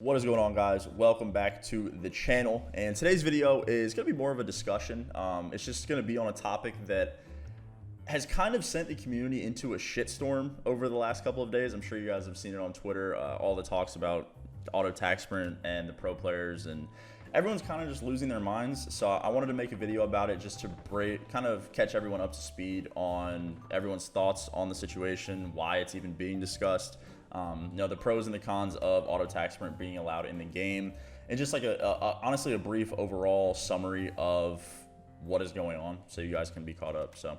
What is going on, guys? Welcome back to the channel, and today's video is going to be more of a discussion. It's just going to be on a topic that has kind of sent the community into a shitstorm over the last couple of days. I'm sure you guys have seen it on Twitter, all the talks about auto tax sprint and the pro players, and everyone's kind of just losing their minds. So I wanted to make a video about it just to kind of catch everyone up to speed on everyone's thoughts on the situation, why it's even being discussed. The pros and the cons of auto tax sprint being allowed in the game, and just like honestly a brief overall summary of what is going on so you guys can be caught up. So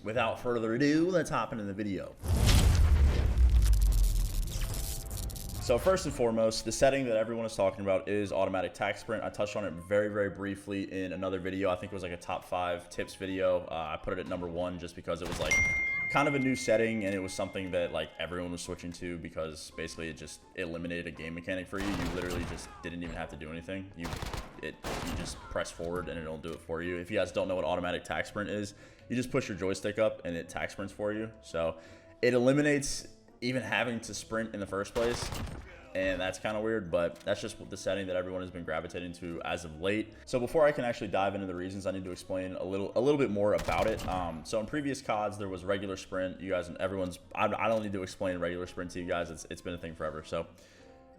without further ado, let's hop into the video. So first and foremost, the setting that everyone is talking about is automatic tax sprint. I touched on it very briefly in another video. I think it was like a top 5 tips video. I put it at number 1 just because it was like kind of a new setting, and it was something that like everyone was switching to because basically it just eliminated a game mechanic for you. You literally just didn't even have to do anything. You just press forward and it'll do it for you. If you guys don't know what automatic tax sprint is, you just push your joystick up and it tax sprints for you. So it eliminates even having to sprint in the first place, and that's kind of weird, but that's just the setting that everyone has been gravitating to as of late. So before I can actually dive into the reasons, I need to explain a little bit more about it. So in previous CODs, there was regular sprint. You guys, I don't need to explain regular sprint to you guys. It's been a thing forever. So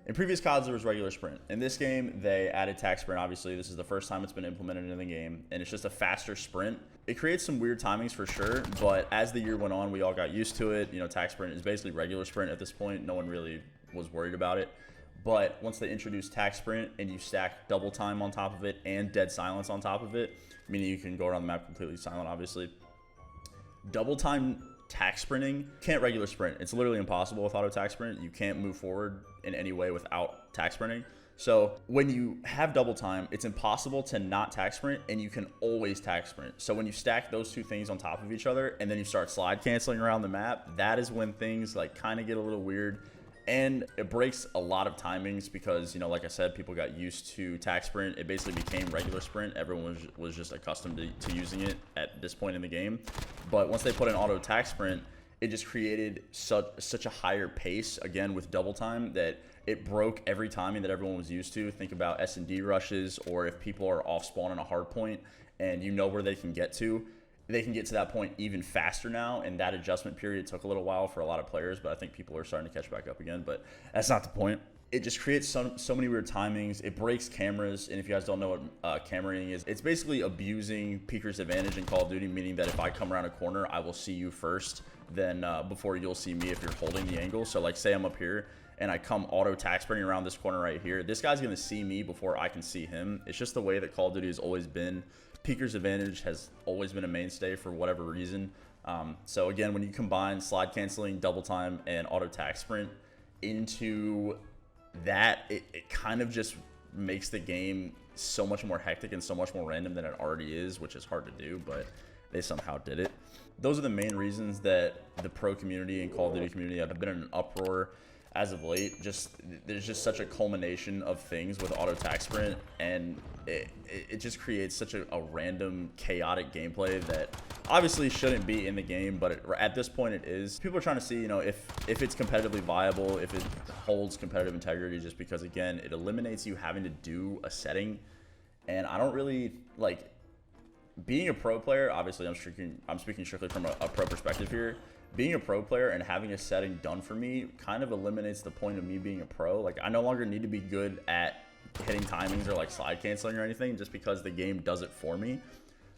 in previous CODs, there was regular sprint. In this game, they added tax sprint. Obviously, this is the first time it's been implemented in the game, and it's just a faster sprint. It creates some weird timings for sure, but as the year went on, we all got used to it. You know, tax sprint is basically regular sprint at this point. No one really was worried about it. But once they introduced tax sprint and you stack double time on top of it and dead silence on top of it, meaning you can go around the map completely silent, obviously. Double time tax sprinting can't regular sprint. It's literally impossible with auto tax sprint. You can't move forward in any way without tax sprinting. So when you have double time, it's impossible to not tax sprint, and you can always tax sprint. So when you stack those two things on top of each other and then you start slide canceling around the map, that is when things like kind of get a little weird. And it breaks a lot of timings because, you know, like I said, people got used to tax sprint. It basically became regular sprint. Everyone was just accustomed to using it at this point in the game. But once they put in auto tax sprint, it just created such a higher pace, again, with double time, that it broke every timing that everyone was used to. Think about S&D rushes, or if people are off spawn on a hard point and you know where they can get to. They can get to that point even faster now, and that adjustment period took a little while for a lot of players, but I think people are starting to catch back up again, but that's not the point. It just creates so many weird timings. It breaks cameras, and if you guys don't know what cameraing is, it's basically abusing peeker's advantage in Call of Duty, meaning that if I come around a corner, I will see you first, then before you'll see me if you're holding the angle. So like say I'm up here, and I come auto tax sprinting around this corner right here, this guy's going to see me before I can see him. It's just the way that Call of Duty has always been. Peeker's advantage has always been a mainstay for whatever reason. So again, when you combine slide canceling, double time, and auto tax sprint into that, it kind of just makes the game so much more hectic and so much more random than it already is, which is hard to do, but they somehow did it. Those are the main reasons that the pro community and Call of Duty community have been in an uproar as of late. There's just such a culmination of things with auto tax sprint, and it just creates such a random chaotic gameplay that obviously shouldn't be in the game, but at this point it is. People are trying to see, you know, if it's competitively viable, if it holds competitive integrity, just because again it eliminates you having to do a setting. And I don't really like being a pro player. Obviously I'm speaking strictly from a pro perspective here. Being a pro player and having a setting done for me kind of eliminates the point of me being a pro. Like, I no longer need to be good at hitting timings or like slide canceling or anything, just because the game does it for me.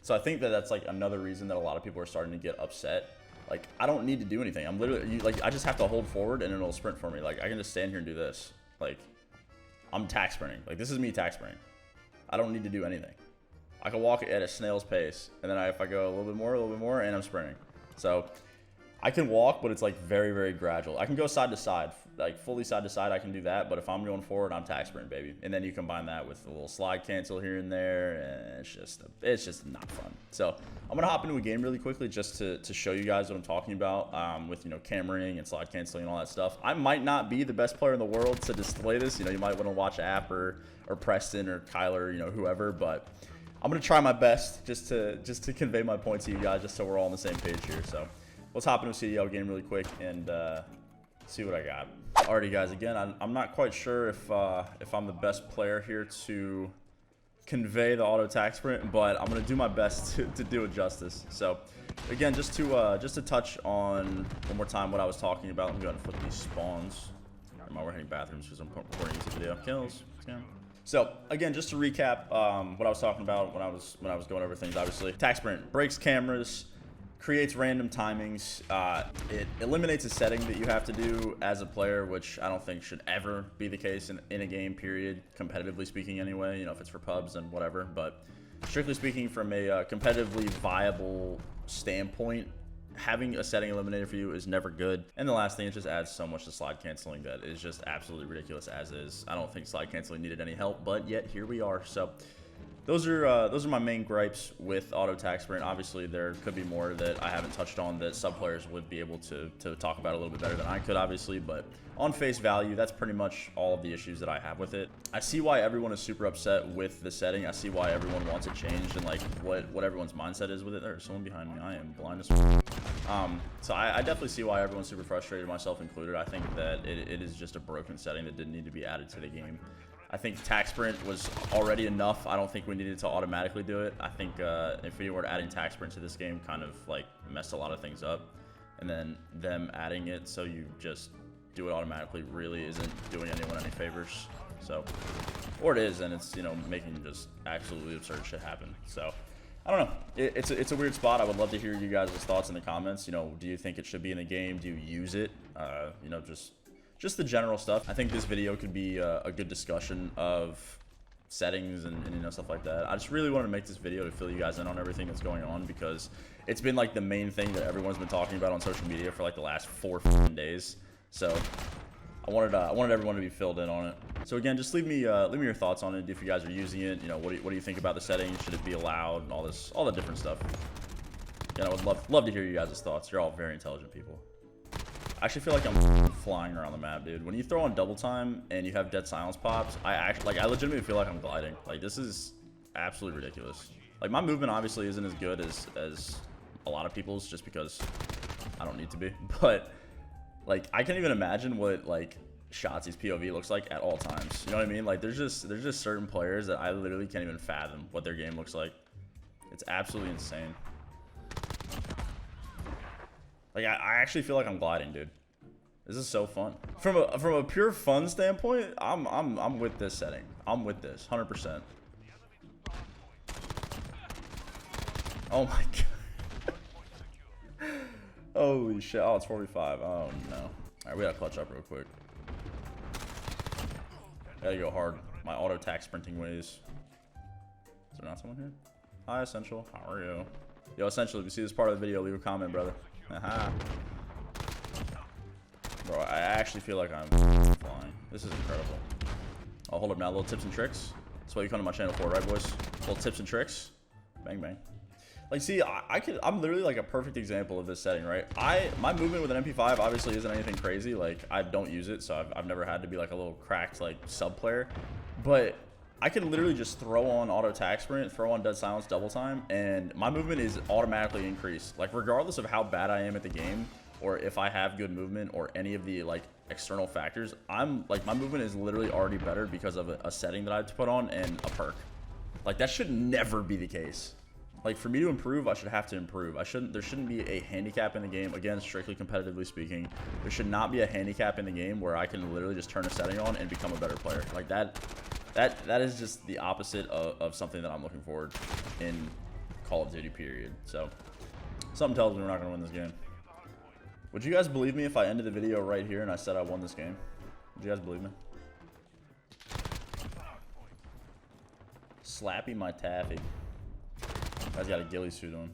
So I think that that's like another reason that a lot of people are starting to get upset. Like, I don't need to do anything. I'm literally like, I just have to hold forward and it'll sprint for me. Like, I can just stand here and do this. Like, I'm tax sprinting. Like, this is me tax sprinting. I don't need to do anything. I can walk at a snail's pace, and then if I go a little bit more, and I'm sprinting. So I can walk, but it's like very gradual. I can go side to side, like fully side to side. I can do that, but if I'm going forward, I'm tax sprinting, baby. And then you combine that with a little slide cancel here and there, and it's just not fun. So I'm gonna hop into a game really quickly just to show you guys what I'm talking about with, you know, cameraing and slide canceling and all that stuff. I might not be the best player in the world to display this. You know, you might want to watch App or Preston or Kyler, you know, whoever, but I'm gonna try my best just to convey my point to you guys, just so we're all on the same page here. So let's hop into a CDL game really quick and see what I got. Alrighty, guys. Again, I'm not quite sure if I'm the best player here to convey the auto attack sprint, but I'm gonna do my best to do it justice. So, again, just to touch on one more time what I was talking about. Let me go ahead and flip these spawns. We're hitting bathrooms because I'm recording a YouTube video. Kills. Yeah. So again, just to recap what I was talking about when I was going over things. Obviously, attack sprint breaks cameras, creates random timings. It eliminates a setting that you have to do as a player, which I don't think should ever be the case in a game, period, competitively speaking anyway. You know, if it's for pubs and whatever. But strictly speaking, from a competitively viable standpoint, having a setting eliminated for you is never good. And the last thing, it just adds so much to slide canceling that is just absolutely ridiculous as is. I don't think slide canceling needed any help, but yet here we are. So those are my main gripes with auto attack sprint. Obviously, there could be more that I haven't touched on that sub players would be able to talk about a little bit better than I could, obviously. But on face value, that's pretty much all of the issues that I have with it. I see why everyone is super upset with the setting. I see why everyone wants it changed and like what everyone's mindset is with it. There's someone behind me. I am blind as so I definitely see why everyone's super frustrated, myself included. I think that it is just a broken setting that didn't need to be added to the game. I think tack sprint was already enough. I don't think we needed to automatically do it. I think if we were adding tack sprint to this game, kind of like messed a lot of things up. And then them adding it so you just do it automatically really isn't doing anyone any favors. So, or it is, and it's, you know, making just absolutely absurd shit happen. So, I don't know. It's a weird spot. I would love to hear you guys' thoughts in the comments. You know, do you think it should be in the game? Do you use it? You know, just the general stuff. I think this video could be a good discussion of settings and you know, stuff like that. I just really wanted to make this video to fill you guys in on everything that's going on because it's been like the main thing that everyone's been talking about on social media for like the last 4 days. So I wanted everyone to be filled in on it. So again, just leave me your thoughts on it if you guys are using it. You know, what do you think about the settings? Should it be allowed and all the different stuff. Again, I would love to hear you guys' thoughts. You're all very intelligent people. I actually feel like I'm flying around the map, dude. When you throw on double time and you have dead silence pops, I legitimately feel like I'm gliding. Like, this is absolutely ridiculous. Like, my movement obviously isn't as good as a lot of people's just because I don't need to be. But like, I can't even imagine what like Shotzi's POV looks like at all times. You know what I mean? Like, there's just certain players that I literally can't even fathom what their game looks like. It's absolutely insane. Like, I actually feel like I'm gliding, dude. This is so fun. From a pure fun standpoint, I'm with this setting. I'm with this 100%. Oh my god. Holy shit. Oh, it's 45. Oh no. All right, we gotta clutch up real quick. Gotta go hard. My auto attack sprinting ways. Is there not someone here? Hi, Essential. How are you? Yo, Essential, if you see this part of the video, leave a comment, brother. Aha. Bro, I actually feel like I'm flying. This is incredible. I'll hold up now. Little tips and tricks. That's what you come to my channel for, right, boys? Little tips and tricks. Bang, bang. Like, see, I'm literally like a perfect example of this setting, right? My movement with an MP5 obviously isn't anything crazy. Like, I don't use it, so I've never had to be like a little cracked like sub player. But I can literally just throw on auto attack sprint, throw on dead silence double time, and my movement is automatically increased. Like, regardless of how bad I am at the game, or if I have good movement, or any of the like external factors, I'm like, my movement is literally already better because of a setting that I have to put on and a perk. Like, that should never be the case. Like, for me to improve, I should have to improve. There shouldn't be a handicap in the game. Again, strictly competitively speaking, there should not be a handicap in the game where I can literally just turn a setting on and become a better player. Like, that is just the opposite of something that I'm looking forward in Call of Duty, period. So, something tells me we're not going to win this game. Would you guys believe me if I ended the video right here and I said I won this game? Would you guys believe me? Slappy my taffy. Guy's got a ghillie suit on.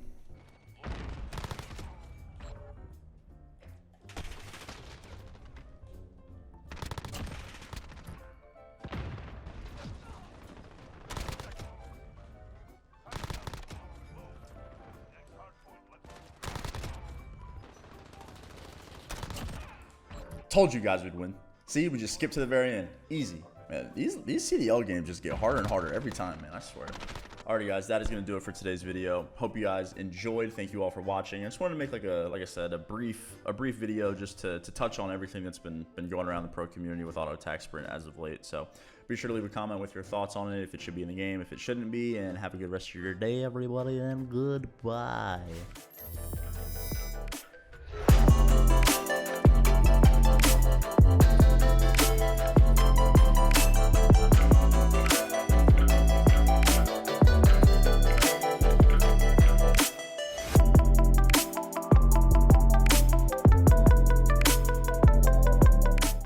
Told you guys we'd win. See, we just skipped to the very end. Easy. Man, these CDL games just get harder and harder every time, man. I swear. Alrighty guys, that is going to do it for today's video. Hope you guys enjoyed. Thank you all for watching. I just wanted to make like I said, a brief video just to touch on everything that's been going around the pro community with auto attack sprint as of late. So be sure to leave a comment with your thoughts on it, if it should be in the game, if it shouldn't be, and have a good rest of your day, everybody, and goodbye.